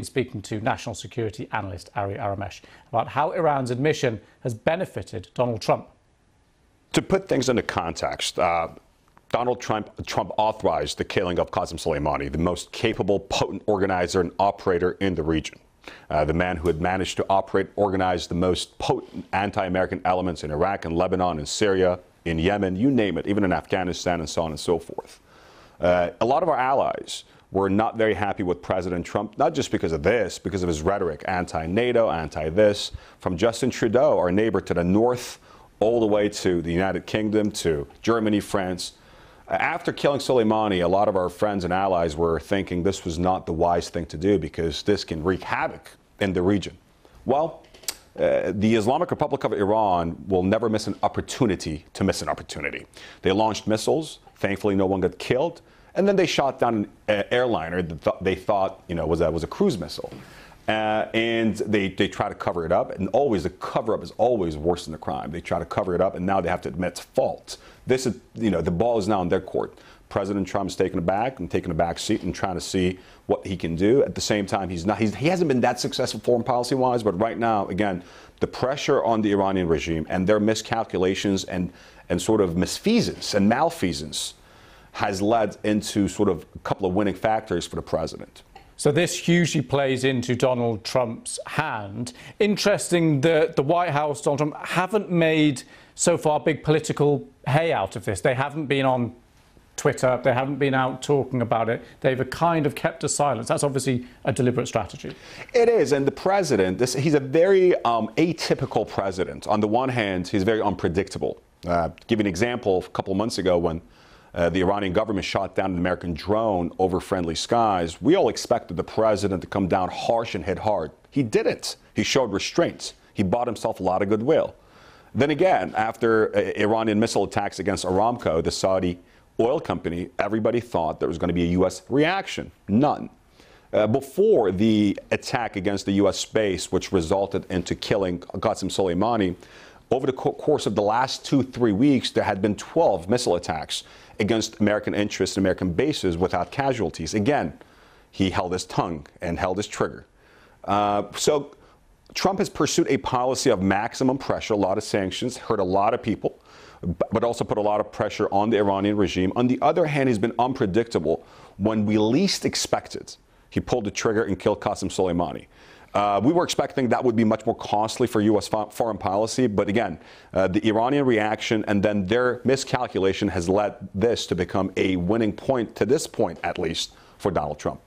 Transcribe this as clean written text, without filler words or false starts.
He's speaking to national security analyst Ari Aramesh about how Iran's admission has benefited Donald Trump. To put things into context, Donald Trump authorized the killing of Qasem Soleimani, the most capable, potent organizer and operator in the region. The man who had managed to organize the most potent anti-American elements in Iraq and Lebanon and Syria, in Yemen, you name it, even in Afghanistan and so on and so forth. A lot of our allies were not very happy with President Trump, not just because of this, because of his rhetoric, anti-NATO, anti-this, from Justin Trudeau, our neighbor to the north, all the way to the United Kingdom, to Germany, France. After killing Soleimani, a lot of our friends and allies were thinking this was not the wise thing to do because this can wreak havoc in the region. Well, the Islamic Republic of Iran will never miss an opportunity to miss an opportunity. They launched missiles. Thankfully, no one got killed. And then they shot down an airliner that they thought was a cruise missile. And they try to cover it up. And always, the cover-up is always worse than the crime. They try to cover it up, and now they have to admit fault. This is, the ball is now in their court. President Trump is taking a back seat and trying to see what he can do. At the same time, he hasn't been that successful foreign policy-wise, but right now, again, the pressure on the Iranian regime and their miscalculations and sort of misfeasance and malfeasance has led into sort of a couple of winning factors for the president. So this hugely plays into Donald Trump's hand. Interesting that the White House, Donald Trump, haven't made so far big political hay out of this. They haven't been on Twitter. They haven't been out talking about it. They've kind of kept a silence. That's obviously a deliberate strategy. It is. And the president, he's a very atypical president. On the one hand, he's very unpredictable. Give you an example, a couple of months ago when the Iranian government shot down an American drone over friendly skies, we all expected the president to come down harsh and hit hard. He didn't. He showed restraint. He bought himself a lot of goodwill. Then again, after Iranian missile attacks against Aramco, the Saudi oil company, everybody thought there was going to be a U.S. reaction. None. Before the attack against the U.S. space, which resulted into killing Qasem Soleimani, over the course of the last 2-3 weeks, there had been 12 missile attacks against American interests and American bases without casualties. Again, he held his tongue and held his trigger. So Trump has pursued a policy of maximum pressure, a lot of sanctions, hurt a lot of people, but also put a lot of pressure on the Iranian regime. On the other hand, he's been unpredictable. When we least expected, he pulled the trigger and killed Qasem Soleimani. We were expecting that would be much more costly for U.S. foreign policy. But again, the Iranian reaction and then their miscalculation has led this to become a winning point, to this point at least, for Donald Trump.